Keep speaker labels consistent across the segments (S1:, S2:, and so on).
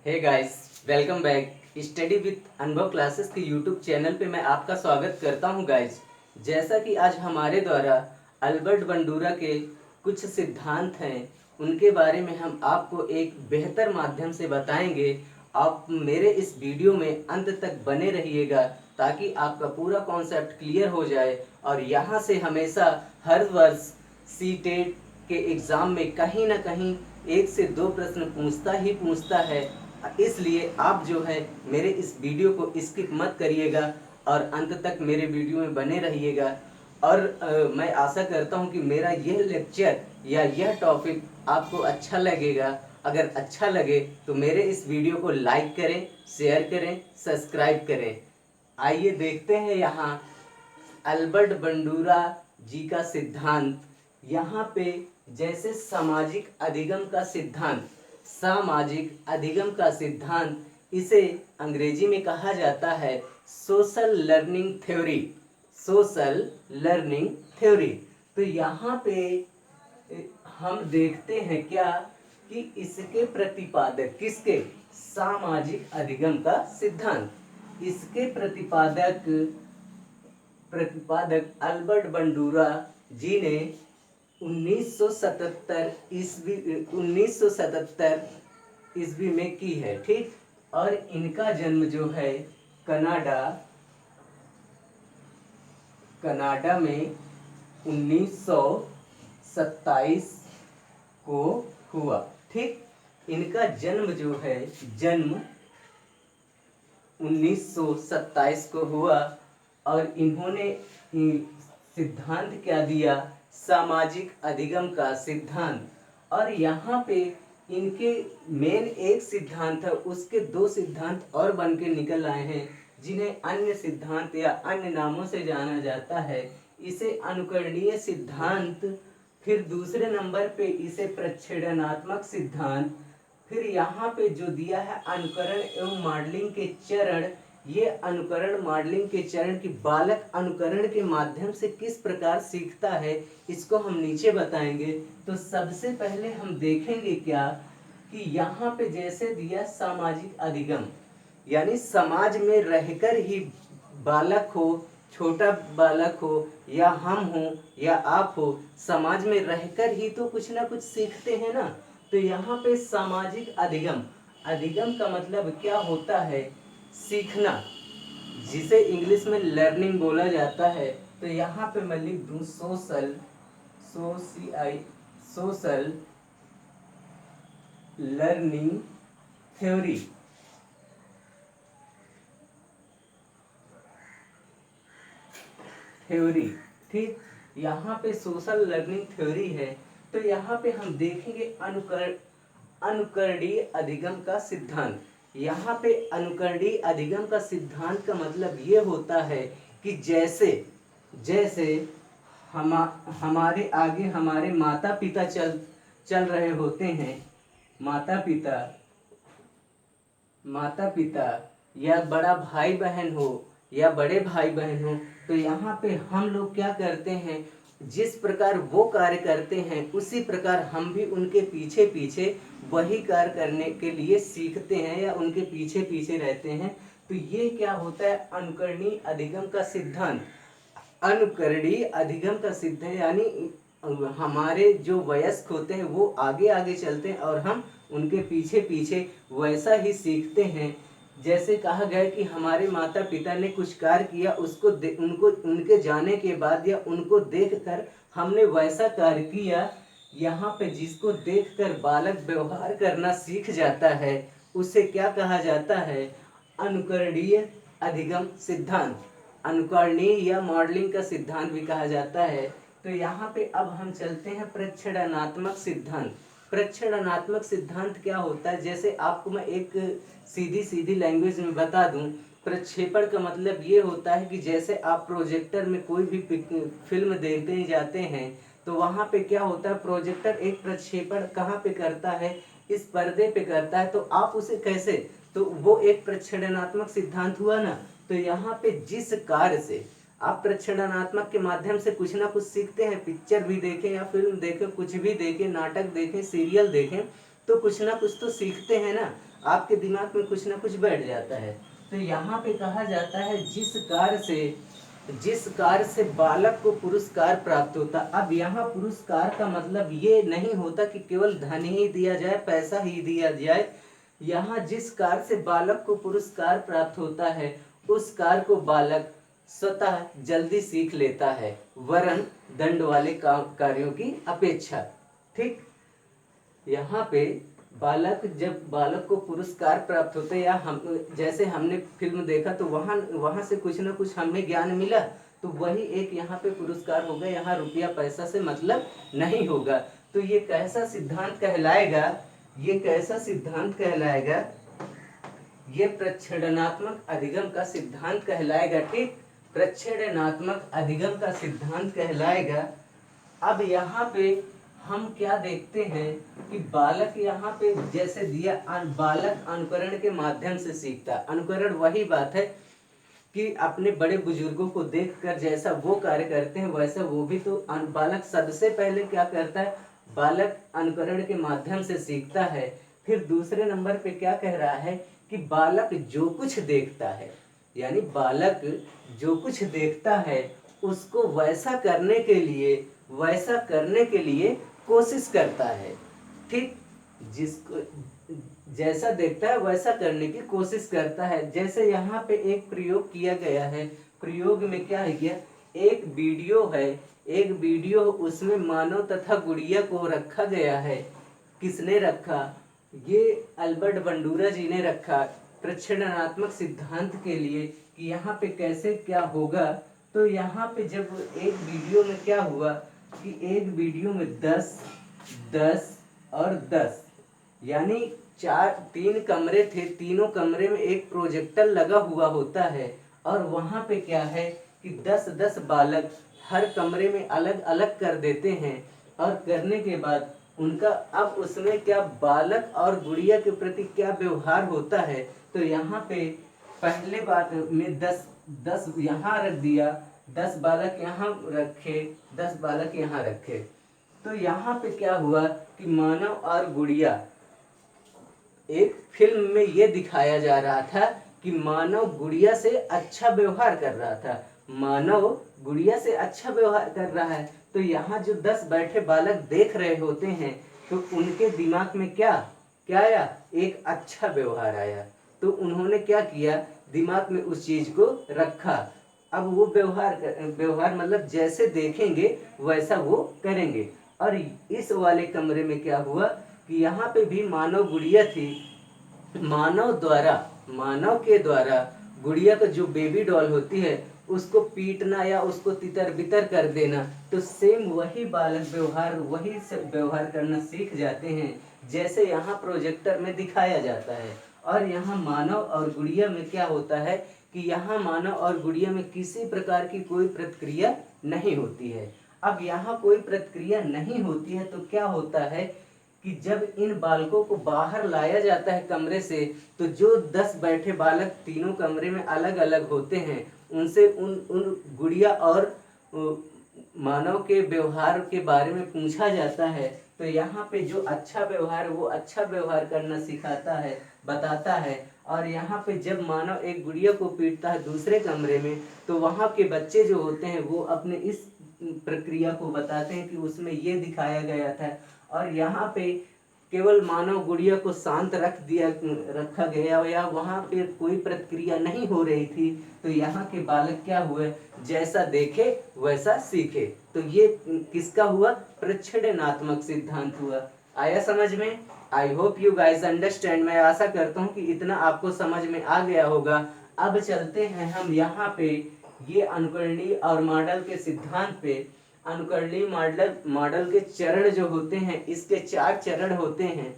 S1: Hey guys, welcome back. Study with Anubhav classes के YouTube channel पे मैं आपका स्वागत करता हूं गाइस। जैसा कि आज हमारे द्वारा अल्बर्ट बंडूरा के कुछ सिद्धांत हैं, उनके बारे में हम आपको एक बेहतर माध्यम से बताएंगे। आप मेरे इस वीडियो में अंत तक बने रहिएगा ताकि आपका पूरा कॉन्सेप्ट क्लियर हो जाए। और यहाँ से हमेशा हर वर्ष सीटेट के एग्ज़ाम में कहीं ना कहीं 1 से 2 प्रश्न पूछता है। इसलिए आप जो है मेरे इस वीडियो को स्किप मत करिएगा और अंत तक मेरे वीडियो में बने रहिएगा। और मैं आशा करता हूं कि मेरा यह लेक्चर या यह टॉपिक आपको अच्छा लगेगा। अगर अच्छा लगे तो मेरे इस वीडियो को लाइक करें, शेयर करें, सब्सक्राइब करें। आइए देखते हैं यहाँ अल्बर्ट बंडूरा जी का सिद्धांत। यहाँ पे जैसे सामाजिक अधिगम का सिद्धांत इसे अंग्रेजी में कहा जाता है सोशल लर्निंग थ्योरी। तो यहाँ पे हम देखते हैं क्या कि इसके प्रतिपादक किसके, सामाजिक अधिगम का सिद्धांत, इसके प्रतिपादक अल्बर्ट बंडूरा जी ने 1977 ईस्वी में की है। ठीक। और इनका जन्म जो है कनाडा में 1927 को हुआ। ठीक। इनका जन्म जो है 1927 को हुआ। और इन्होंने सिद्धांत क्या दिया, सामाजिक अधिगम का सिद्धांत। और यहाँ पे इनके मेन एक सिद्धांत है, उसके 2 सिद्धांत और बन के निकल आए हैं जिन्हें अन्य सिद्धांत या अन्य नामों से जाना जाता है। इसे अनुकरणीय सिद्धांत, फिर दूसरे नंबर पे इसे प्रक्षेपणात्मक सिद्धांत, फिर यहाँ पे जो दिया है अनुकरण एवं मॉडलिंग के चरण। ये अनुकरण मॉडलिंग के चरण की बालक अनुकरण के माध्यम से किस प्रकार सीखता है, इसको हम नीचे बताएंगे। तो सबसे पहले हम देखेंगे क्या कि यहाँ पे जैसे दिया सामाजिक अधिगम, यानी समाज में रहकर ही बालक हो, छोटा बालक हो या हम हो या आप हो, समाज में रहकर ही तो कुछ ना कुछ सीखते हैं ना। तो यहाँ पे सामाजिक अधिगम का मतलब क्या होता है, सीखना, जिसे इंग्लिश में लर्निंग बोला जाता है। तो यहाँ पे मैं लिख दूं सोशल लर्निंग थ्योरी। ठीक। यहाँ पे सोशल लर्निंग थ्योरी है। तो यहाँ पे हम देखेंगे अनुकरणीय अधिगम का सिद्धांत। यहाँ पे अनुकरणीय अधिगम का सिद्धांत का मतलब ये होता है कि जैसे हमारे आगे हमारे माता पिता चल रहे होते हैं, माता पिता या बड़ा भाई बहन हो या बड़े भाई बहन हो, तो यहाँ पे हम लोग क्या करते हैं, जिस प्रकार वो कार्य करते हैं उसी प्रकार हम भी उनके पीछे पीछे वही कार्य करने के लिए सीखते हैं या उनके पीछे पीछे रहते हैं। तो ये क्या होता है, अनुकरणीय अधिगम का सिद्धांत। यानी हमारे जो वयस्क होते हैं वो आगे आगे चलते हैं और हम उनके पीछे पीछे वैसा ही सीखते हैं। जैसे कहा गया कि हमारे माता पिता ने कुछ कार्य किया, उनको उनके जाने के बाद या उनको देखकर हमने वैसा कार्य किया। यहाँ पे जिसको देखकर बालक व्यवहार करना सीख जाता है उसे क्या कहा जाता है, अनुकरणीय अधिगम सिद्धांत। अनुकरणीय या मॉडलिंग का सिद्धांत भी कहा जाता है। तो यहाँ पे अब हम चलते हैं प्रक्षेपणात्मक सिद्धांत। प्रक्षेपणात्मक सिद्धांत क्या होता है, जैसे आपको मैं एक सीधी लैंग्वेज में बता दूं। प्रक्षेपण का मतलब ये होता है कि जैसे आप प्रोजेक्टर में कोई भी फिल्म देखने जाते हैं तो वहाँ पे क्या होता है, प्रोजेक्टर एक प्रक्षेपण कहाँ पे करता है, इस पर्दे पे करता है। तो आप उसे कैसे, तो वो एक प्रक्षेपणात्मक सिद्धांत हुआ ना। तो यहाँ पे जिस कार्य से आप प्रक्षेपणात्मक के माध्यम से कुछ ना कुछ सीखते हैं, पिक्चर भी देखें या फिल्म देखें, कुछ भी देखें, नाटक देखें, सीरियल देखें, तो कुछ ना कुछ तो सीखते हैं ना। आपके दिमाग में कुछ ना कुछ बैठ जाता है। तो यहाँ पे कहा जाता है जिस कार्य से बालक को पुरस्कार प्राप्त होता। अब यहाँ पुरस्कार का मतलब ये नहीं होता कि केवल धन ही दिया जाए, पैसा ही दिया जाए। यहाँ जिस कार्य से बालक को पुरस्कार प्राप्त होता है उस कार्य को बालक स्वतः जल्दी सीख लेता है, वरन दंड वाले कार्यों की अपेक्षा। ठीक, यहाँ पे जब बालक को पुरस्कार प्राप्त होते या हम जैसे हमने फिल्म देखा तो वहाँ से कुछ ना कुछ हमें ज्ञान मिला, तो वही एक यहाँ पे पुरस्कार होगा। यहाँ रुपया पैसा से मतलब नहीं होगा। तो ये कैसा सिद्धांत कहलाएगा, ये कैसा सिद्धांत कहलाएगा, ये प्रच्छेदनात्मक अधिगम का सिद्धांत कहलाएगा। ठीक, प्रच्छेदनात्मक अधिगम का सिद्धांत कहलाएगा। अब यहाँ पे हम क्या देखते हैं कि बालक यहाँ पे जैसे दिया, बालक अनुकरण के माध्यम से सीखता। अनुकरण वही बात है कि अपने बड़े बुजुर्गों को देखकर जैसा वो कार्य करते हैं वैसा वो भी तो बालक सबसे पहले क्या करता है, बालक अनुकरण के माध्यम से सीखता है। फिर दूसरे नंबर पे क्या कह रहा है कि बालक जो कुछ देखता है, यानी बालक जो कुछ देखता है उसको वैसा करने के लिए कोशिश करता है। ठीक, जिसको जैसा देखता है वैसा करने की कोशिश करता है। जैसे यहाँ पे एक प्रयोग किया गया है, प्रयोग में क्या है किया, एक वीडियो उसमें मानव तथा गुड़िया को रखा गया है। किसने रखा, ये अल्बर्ट बंडूरा जी ने रखा प्रच्छेदनात्मक सिद्धांत के लिए कि यहाँ पे कैसे क्या होगा। तो यहाँ पे जब एक वीडियो में क्या हुआ कि एक वीडियो में 10, 10 और 10 यानी 3 कमरे थे, तीनों कमरे में एक प्रोजेक्टर लगा हुआ होता है। और वहाँ पे क्या है कि 10-10 बालक हर कमरे में अलग अलग कर देते हैं। और करने के बाद उनका अब उसमें क्या बालक और गुड़िया के प्रति क्या व्यवहार होता है। तो यहाँ पे पहले बात में 10 यहाँ रख दिया, 10 बालक यहाँ रखे, 10 बालक यहाँ रखे। तो यहाँ पे क्या हुआ कि मानव और गुड़िया, एक फिल्म में ये दिखाया जा रहा था कि मानव गुड़िया से अच्छा व्यवहार कर रहा था, मानव गुड़िया से अच्छा व्यवहार कर रहा है। तो यहाँ जो 10 बैठे बालक देख रहे होते हैं तो उनके दिमाग में क्या आया, एक अच्छा व्यवहार आया। तो उन्होंने क्या किया, दिमाग में उस चीज को रखा। अब वो व्यवहार मतलब जैसे देखेंगे वैसा वो करेंगे। और इस वाले कमरे में क्या हुआ कि यहाँ पे भी मानव गुड़िया थी, मानव के द्वारा गुड़िया का जो बेबी डॉल होती है उसको पीटना या उसको तितर बितर कर देना। तो सेम वही बालक वही से व्यवहार करना सीख जाते हैं जैसे यहाँ प्रोजेक्टर में दिखाया जाता है। और यहाँ मानव और गुड़िया में क्या होता है कि यहाँ मानव और गुड़िया में किसी प्रकार की कोई प्रतिक्रिया नहीं होती है। अब यहाँ कोई प्रतिक्रिया नहीं होती है तो क्या होता है कि जब इन बालकों को बाहर लाया जाता है कमरे से, तो जो 10 बैठे बालक तीनों कमरे में अलग अलग होते हैं उनसे उन गुड़िया और मानव के व्यवहार के बारे में पूछा जाता है। तो यहाँ पे जो अच्छा व्यवहार वो अच्छा व्यवहार करना सिखाता है, बताता है। और यहाँ पे जब मानव एक गुड़िया को पीटता है दूसरे कमरे में, तो वहाँ के बच्चे जो होते हैं वो अपने इस प्रक्रिया को बताते हैं कि उसमें ये दिखाया गया था। और यहाँ पे केवल मानव गुड़िया को शांत रखा गया या वहाँ पे कोई प्रतिक्रिया नहीं हो रही थी। तो यहाँ के बालक क्या हुए, जैसा देखे वैसा सीखे। तो ये किसका हुआ, प्रच्छेदनात्मक सिद्धांत हुआ। आया समझ में? I hope you guys understand. मैं आशा करता हूँ कि इतना आपको समझ में आ गया होगा। अब चलते हैं हम यहाँ पे ये अनुकरणीय और मॉडल के सिद्धांत पे। अनुकरणीय मॉडल के चरण जो होते हैं, इसके 4 चरण होते हैं,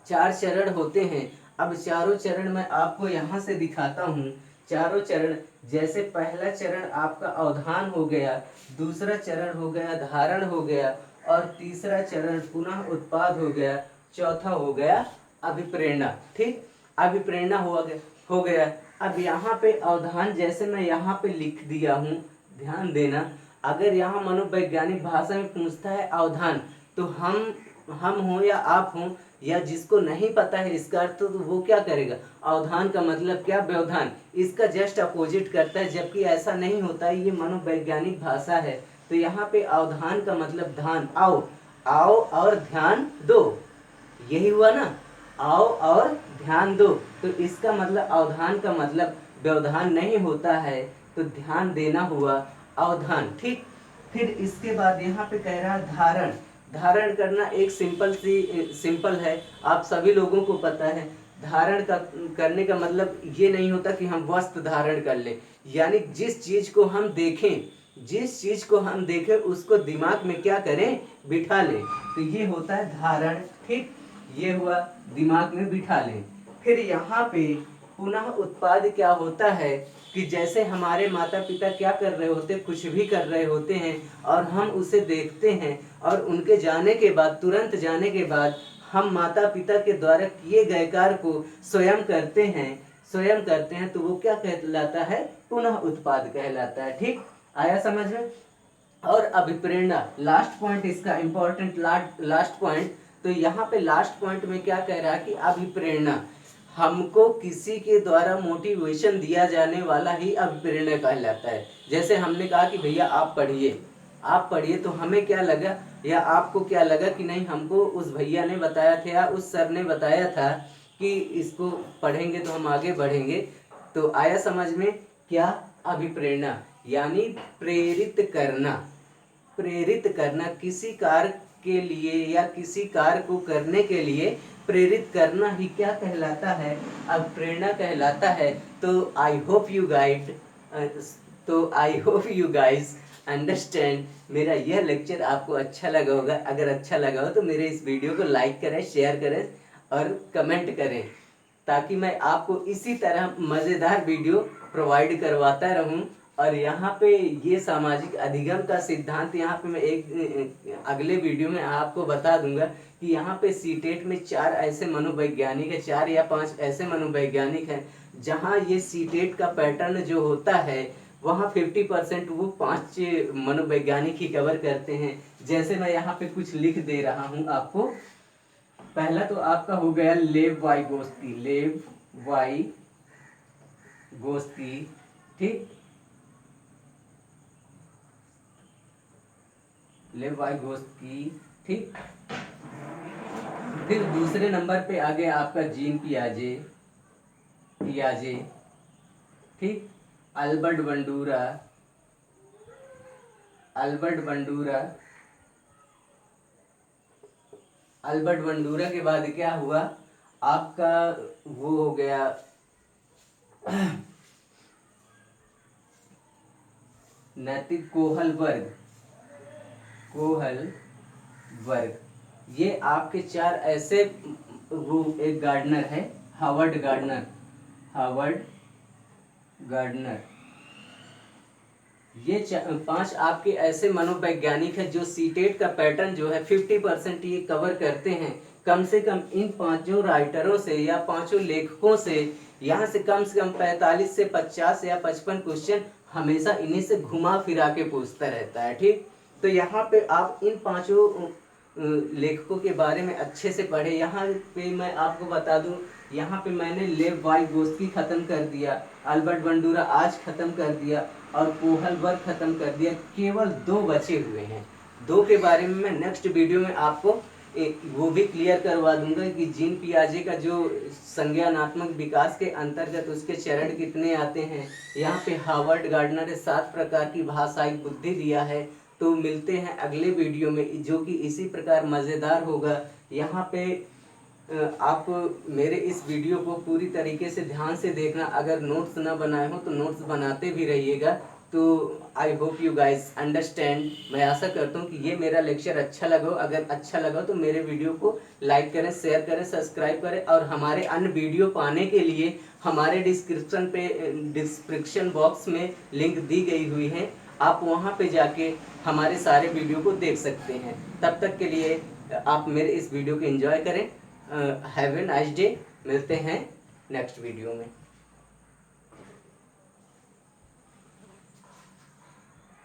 S1: 4 चरण होते हैं। अब चारों चरण मैं आपको यहाँ से दिखाता हूँ। चारों चरण, जैसे पहला चरण आपका अवधान हो गया, दूसरा चरण हो गया धारण हो गया, और तीसरा चरण पुनः उत्पाद हो गया, चौथा हो गया अभिप्रेरणा। ठीक, अभिप्रेरणा हो गया। अब यहाँ पे अवधान जैसे मैं यहाँ पे लिख दिया हूँ, ध्यान देना। अगर यहाँ मनोवैज्ञानिक भाषा में पूछता है अवधान, तो हम हम हों या आप हों या जिसको नहीं पता है इसका अर्थ, तो वो क्या करेगा, अवधान का मतलब क्या, व्यवधान, इसका जस्ट अपोजिट करता है, जबकि ऐसा नहीं होता है, ये मनोवैज्ञानिक भाषा है। तो यहाँ पे अवधान का मतलब ध्यान, आओ, आओ और ध्यान दो, यही हुआ ना, आओ और ध्यान दो। तो इसका मतलब अवधान का मतलब व्यवधान नहीं होता है, तो ध्यान देना हुआ अवधान। ठीक, फिर इसके बाद यहाँ पे कह रहा है धारण। धारण करना एक सिंपल है, आप सभी लोगों को पता है। धारण करने का मतलब ये नहीं होता कि हम वस्त्र धारण कर ले, यानी जिस चीज को हम देखें उसको दिमाग में क्या करें, बिठा लें, तो ये होता है धारण। ठीक, ये हुआ दिमाग में बिठा लें। फिर यहाँ पे पुनः उत्पाद क्या होता है कि जैसे हमारे माता पिता क्या कर रहे होते, कुछ भी कर रहे होते हैं और हम उसे देखते हैं, और उनके जाने के बाद, तुरंत जाने के बाद हम माता पिता के द्वारा किए गए कार्य को स्वयं करते हैं, तो वो क्या कहलाता है, पुनः उत्पाद कहलाता है। ठीक, आया समझ में। और अभिप्रेरणा, लास्ट पॉइंट इसका इंपॉर्टेंट, लास्ट पॉइंट। तो यहाँ पे लास्ट पॉइंट में क्या कह रहा है कि अभिप्रेरणा, हमको किसी के द्वारा मोटिवेशन दिया जाने वाला ही अभिप्रेरणा कहलाता है। जैसे हमने कहा कि भैया आप पढ़िए, तो हमें क्या लगा या आपको क्या लगा कि नहीं, हमको उस भैया ने बताया था या उस सर ने बताया था कि इसको पढ़ेंगे तो हम आगे बढ़ेंगे। तो आया समझ में, क्या, अभिप्रेरणा यानी प्रेरित करना किसी कार्य के लिए या किसी कार्य को करने के लिए प्रेरित करना ही क्या कहलाता है, अब प्रेरणा कहलाता है। तो I hope you guys understand. मेरा यह लेक्चर आपको अच्छा लगा होगा। अगर अच्छा लगा हो तो मेरे इस वीडियो को लाइक करें, शेयर करें और कमेंट करें, ताकि मैं आपको इसी तरह मज़ेदार वीडियो प्रोवाइड करवाता रहूं। और यहाँ पे ये सामाजिक अधिगम का सिद्धांत, यहाँ पे मैं एक अगले वीडियो में आपको बता दूंगा कि यहाँ पे सीटेट में 4 ऐसे मनोवैज्ञानिक है, 4 या 5 ऐसे मनोवैज्ञानिक हैं, जहाँ ये सीटेट का पैटर्न जो होता है वहाँ 50% वो 5 मनोवैज्ञानिक ही कवर करते हैं। जैसे मैं यहाँ पे कुछ लिख दे रहा हूँ आपको। पहला तो आपका हो गया लेव वाइगोस्की, ठीक, लेव वाइगोस्की, ठीक। फिर दूसरे नंबर पे आ गया आपका जीन पियाजे, ठीक। अल्बर्ट बंडूरा के बाद क्या हुआ आपका, वो हो गया नैतिक कोहलबर्ग। ये आपके 4 ऐसे, वो एक गार्डनर है, हावर्ड गार्डनर। ये 5 आपके ऐसे मनोवैज्ञानिक हैं जो सीटेट का पैटर्न जो है 50% ये कवर करते हैं। कम से कम इन 5 राइटरों से या 5 लेखकों से यहाँ से कम 45 से 50 या 55 क्वेश्चन हमेशा इन्हीं से घुमा फिरा के पूछता रहता है। ठीक, तो यहाँ पे आप इन 5 लेखकों के बारे में अच्छे से पढ़े। यहाँ पे मैं आपको बता दूं, यहाँ पे मैंने लेव वाइगोस्की खत्म कर दिया, अल्बर्ट बंडूरा आज खत्म कर दिया और कोहलबर्ग खत्म कर दिया। केवल 2 बचे हुए हैं। 2 के बारे में मैं नेक्स्ट वीडियो में आपको वो भी क्लियर करवा दूंगा कि जीन पियाजे का जो संज्ञानात्मक विकास के अंतर्गत उसके चरण कितने आते हैं। यहाँ पे हावर्ड गार्डनर ने 7 प्रकार की भाषाई बुद्धि दिया है। तो मिलते हैं अगले वीडियो में जो कि इसी प्रकार मज़ेदार होगा। यहाँ पे आप मेरे इस वीडियो को पूरी तरीके से ध्यान से देखना। अगर नोट्स ना बनाए हो तो नोट्स बनाते भी रहिएगा। तो I hope you guys understand. मैं आशा करता हूँ कि ये मेरा लेक्चर अच्छा लगा हो। अगर अच्छा लगा तो मेरे वीडियो को लाइक करें, शेयर करें, सब्सक्राइब करें और हमारे अन्य वीडियो पाने के लिए हमारे डिस्क्रिप्शन बॉक्स में लिंक दी गई हुई है, आप वहाँ पे जाके हमारे सारे वीडियो को देख सकते हैं। तब तक के लिए आप मेरे इस वीडियो को एंजॉय करें। Have a nice day. मिलते हैं नेक्स्ट वीडियो में।